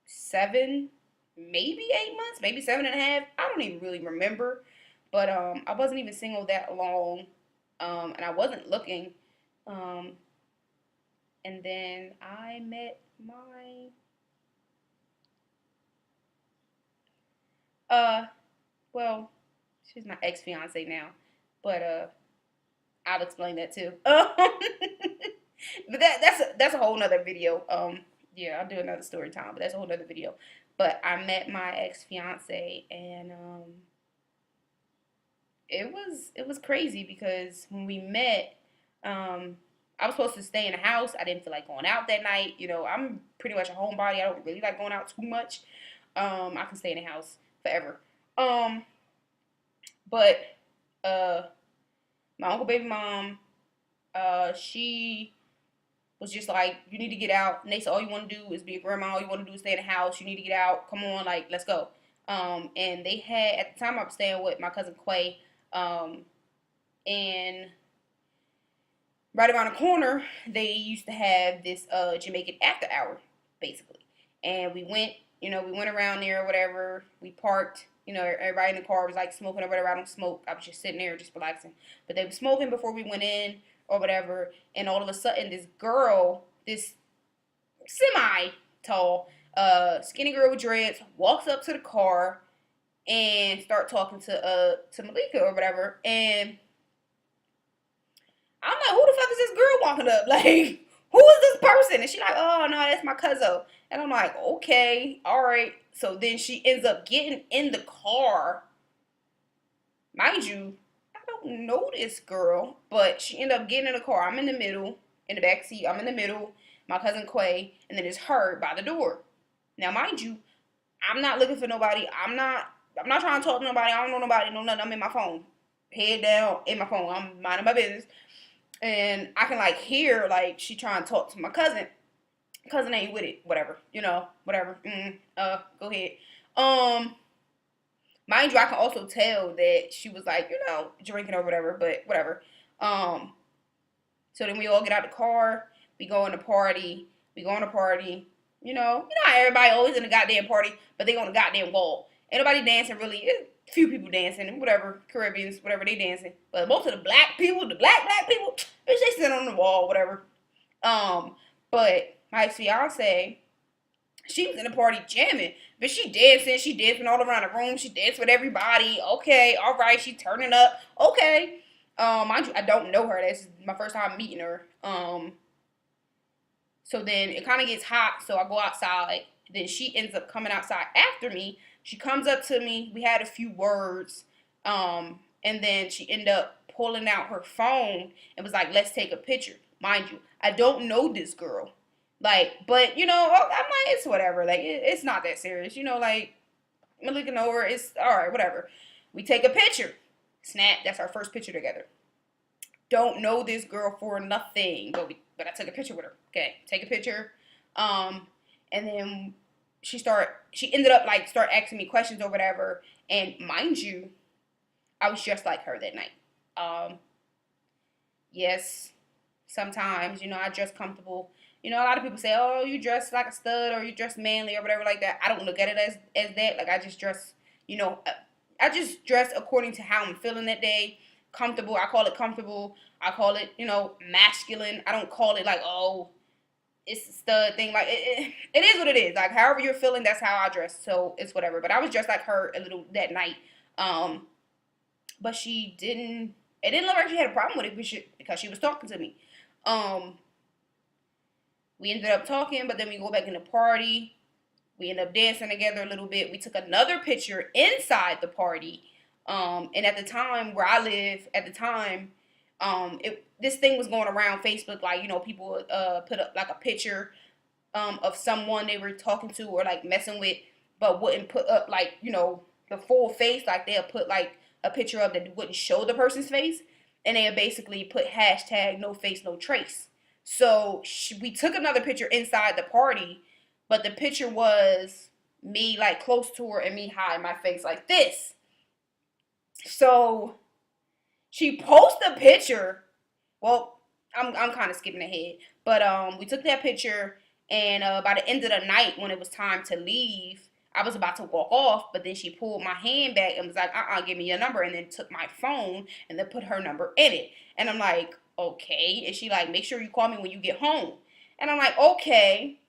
7, maybe 8 months, maybe 7.5. I don't even really remember. But I wasn't even single that long, and I wasn't looking. Um, and then I met my uh, well, she's my ex fiance now, but I'll explain that too. But that's a whole nother video. Yeah, I'll do another story time, but that's a whole nother video. But I met my ex fiance, and it was crazy because when we met, I was supposed to stay in the house. I didn't feel like going out that night. I'm pretty much a homebody. I don't really like going out too much. I can stay in the house forever. Um, but uh, my uncle baby mom, she was just like, you need to get out. And they said, all you want to do is be a grandma. All you want to do is stay in the house. You need to get out. Come on, like, let's go. And they had, at the time I was staying with my cousin Quay, and right around the corner, they used to have this Jamaican after hour, basically. And we went, we went around there or whatever. We parked. Everybody in the car was like smoking or whatever. I don't smoke. I was just sitting there, just relaxing. But they were smoking before we went in or whatever. And all of a sudden, this girl, this semi tall, skinny girl with dreads, walks up to the car and start talking to Malika or whatever. And I'm like, who the fuck is this girl walking up? Like, who is this person? And she's like, oh no, that's my cousin. And I'm like, okay, all right. So then she ends up getting in the car. Mind you, I don't know this girl, but she ended up getting in the car. I'm in the middle, in the back seat. I'm in the middle. My cousin Quay, and then it's her by the door. Now, mind you, I'm not looking for nobody. I'm not trying to talk to nobody. I don't know nobody. No nothing. I'm in my phone, head down in my phone. I'm minding my business. And I can like hear like she trying to talk to my cousin. Cousin ain't with it. Whatever. Whatever. Go ahead. Um, Mind you, I can also tell that she was like, drinking or whatever, but whatever. Um, so then we all get out the car, we go on the party, how everybody always in the goddamn party, but they on the goddamn wall. Ain't nobody dancing really. Few people dancing, whatever, Caribbeans, whatever, they dancing. But most of the black people, the black people, bitch, they sitting on the wall, whatever. But my ex-fiance, she was in the party jamming, but she dancing all around the room, she danced with everybody. Okay, all right, she turning up. Okay. Mind you, I don't know her. That's my first time meeting her. So then it kind of gets hot, so I go outside. Then she ends up coming outside after me. She comes up to me. We had a few words, and then she ended up pulling out her phone and was like, "Let's take a picture." Mind you, I don't know this girl, like, but I'm like, it's whatever. Like, it's not that serious, like, I'm looking over. It's all right, whatever. We take a picture. Snap. That's our first picture together. Don't know this girl for nothing, but I took a picture with her. Okay, take a picture, and then she ended up like start asking me questions or whatever. And mind you, I was just like her that night. Yes, sometimes I dress comfortable. A lot of people say, "Oh, you dress like a stud or you dress manly or whatever like that." I don't look at it as that. Like, I just dress, I just dress according to how I'm feeling that day. Comfortable. I call it comfortable. I call it, masculine. I don't call it like, oh, it's a stud thing. Like, it is what it is. Like, however you're feeling, that's how I dress. So it's whatever. But I was just like her a little that night. But she didn't. It didn't look like she had a problem with it because she was talking to me. Um, we ended up talking, but then we go back in the party. We ended up dancing together a little bit. We took another picture inside the party. And at the time where I live, this thing was going around Facebook, like, people put up like a picture of someone they were talking to or like messing with, but wouldn't put up like, the full face. Like, they'll put like a picture of that wouldn't show the person's face, and they'll basically put hashtag no face no trace. So we took another picture inside the party, but the picture was me like close to her and me high in my face like this. So she posted a picture. Well, I'm kind of skipping ahead, but we took that picture, and by the end of the night, when it was time to leave, I was about to walk off, but then she pulled my hand back and was like, give me your number, and then took my phone and then put her number in it. And I'm like, okay. And she like, make sure you call me when you get home. And I'm like, okay.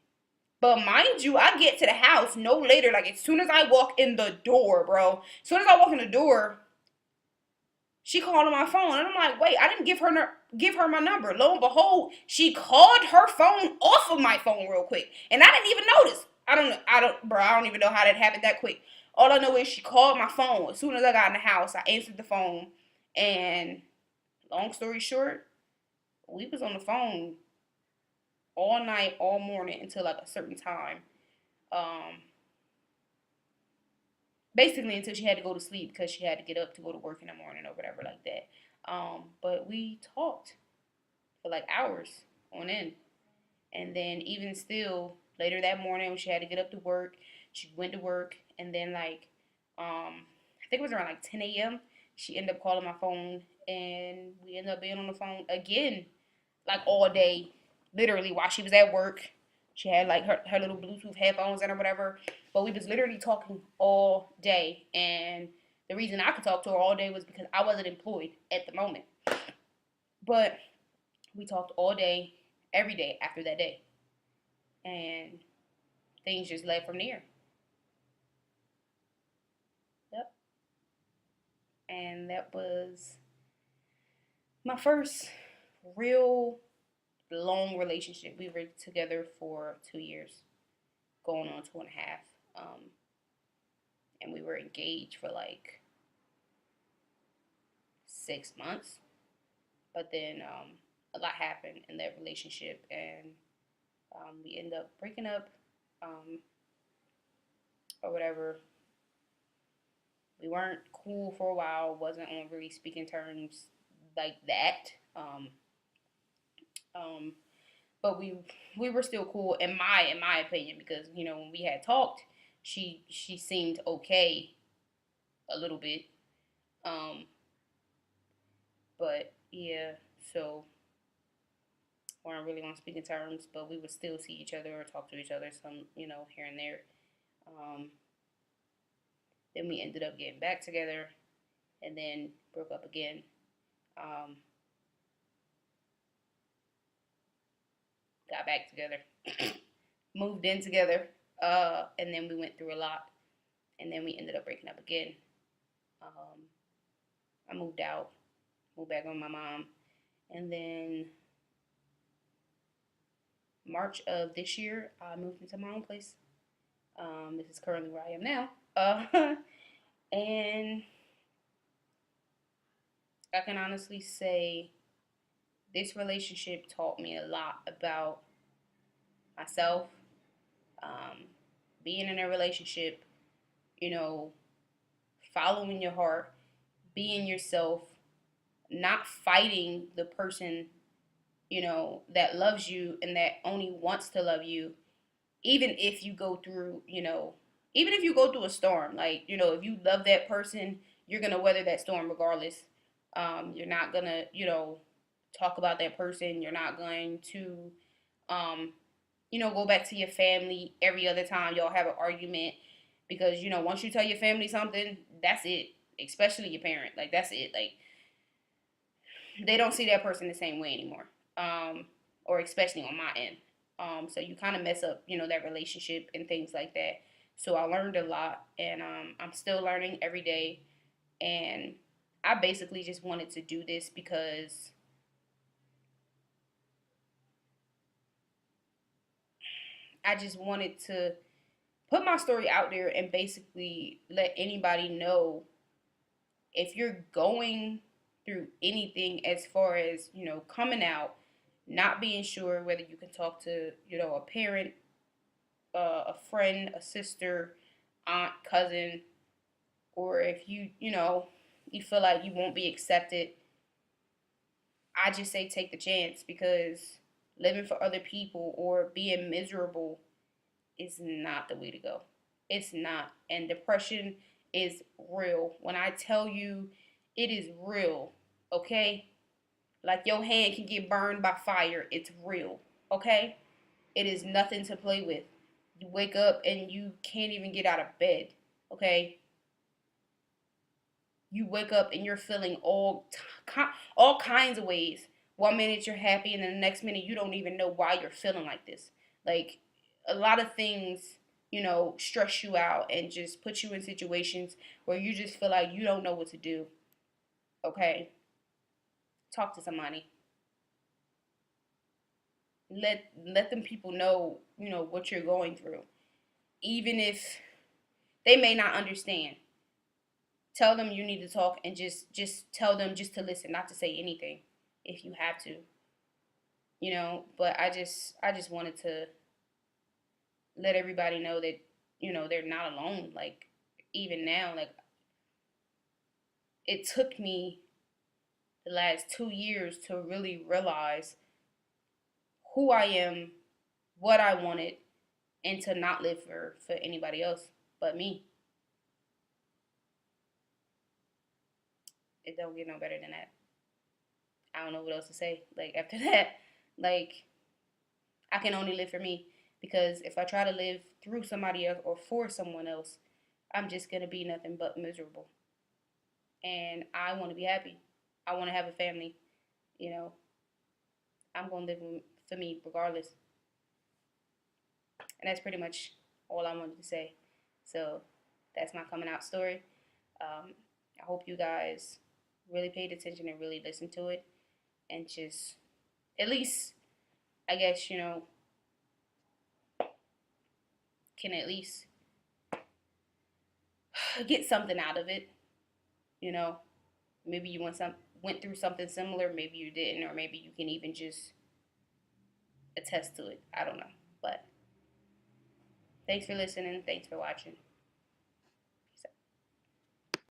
But mind you, I get to the house no later. Like, as soon as I walk in the door, bro. As soon as I walk in the door, she called on my phone, and I'm like, wait, I didn't give her my number. Lo and behold, she called her phone off of my phone real quick, and I didn't even notice. I don't even know how that happened that quick. All I know is she called my phone. As soon as I got in the house, I answered the phone, and long story short, we was on the phone all night, all morning until like a certain time. Um, Basically until she had to go to sleep because she had to get up to go to work in the morning or whatever like that. But we talked for like hours on end. And then even still, later that morning when she had to get up to work, she went to work, and then like I think it was around like 10 a.m. She ended up calling my phone, and we ended up being on the phone again like all day, literally while she was at work. She had like her little Bluetooth headphones in or whatever. But we was literally talking all day. And the reason I could talk to her all day was because I wasn't employed at the moment. But we talked all day, every day after that day. And things just led from there. Yep. And that was my first real long relationship. We were together for 2 years, going on 2.5. And we were engaged for like 6 months. But then a lot happened in that relationship, and we ended up breaking up, um, or whatever. We weren't cool for a while. Wasn't on really speaking terms like that. Um, but we were still cool in my opinion, because when we had talked, she seemed okay a little bit. Um, but yeah, so weren't really on speaking terms, but we would still see each other or talk to each other some, here and there. Um, then we ended up getting back together, and then broke up again. Um, got back together, moved in together, and then we went through a lot, and then we ended up breaking up again. Um, I moved out, moved back with my mom, and then March of this year, I moved into my own place. This is currently where I am now. And I can honestly say this relationship taught me a lot about myself. Um, Being in a relationship, you know, following your heart, being yourself, not fighting the person, that loves you and that only wants to love you, even if you go through, even if you go through a storm, like, if you love that person, you're going to weather that storm regardless. You're not going to, talk about that person. You're not going to, um, go back to your family every other time y'all have an argument, because, once you tell your family something, that's it. Especially your parent. Like, that's it. Like, they don't see that person the same way anymore. Or especially on my end. So you kind of mess up, that relationship and things like that. So I learned a lot, and I'm still learning every day. And I basically just wanted to do this because I just wanted to put my story out there and basically let anybody know, if you're going through anything as far as, coming out, not being sure whether you can talk to, a parent, a friend, a sister, aunt, cousin, or if you feel like you won't be accepted, I just say take the chance, because living for other people or being miserable is not the way to go. It's not. And depression is real. When I tell you, it is real, okay? Like your hand can get burned by fire. It's real, okay? It is nothing to play with. You wake up and you can't even get out of bed, okay? You wake up and you're feeling all kinds of ways. One minute you're happy, and then the next minute you don't even know why you're feeling like this. Like, a lot of things, stress you out and just put you in situations where you just feel like you don't know what to do. Okay, talk to somebody. Let them people know, what you're going through, even if they may not understand. Tell them you need to talk, and just tell them just to listen, not to say anything if you have to. But I just wanted to let everybody know that, they're not alone. Like, even now, like, it took me the last 2 years to really realize who I am, what I wanted, and to not live for anybody else but me. It don't get no better than that. I don't know what else to say, like, after that. Like, I can only live for me, because if I try to live through somebody else or for someone else, I'm just gonna be nothing but miserable. And I want to be happy. I want to have a family. You know, I'm gonna live for me regardless. And that's pretty much all I wanted to say. So that's my coming out story. I hope you guys really paid attention and really listened to it, and just at least, I guess, can at least get something out of it. You know, maybe you went through something similar, maybe you didn't, or maybe you can even just attest to it. I don't know. But thanks for listening. Thanks for watching.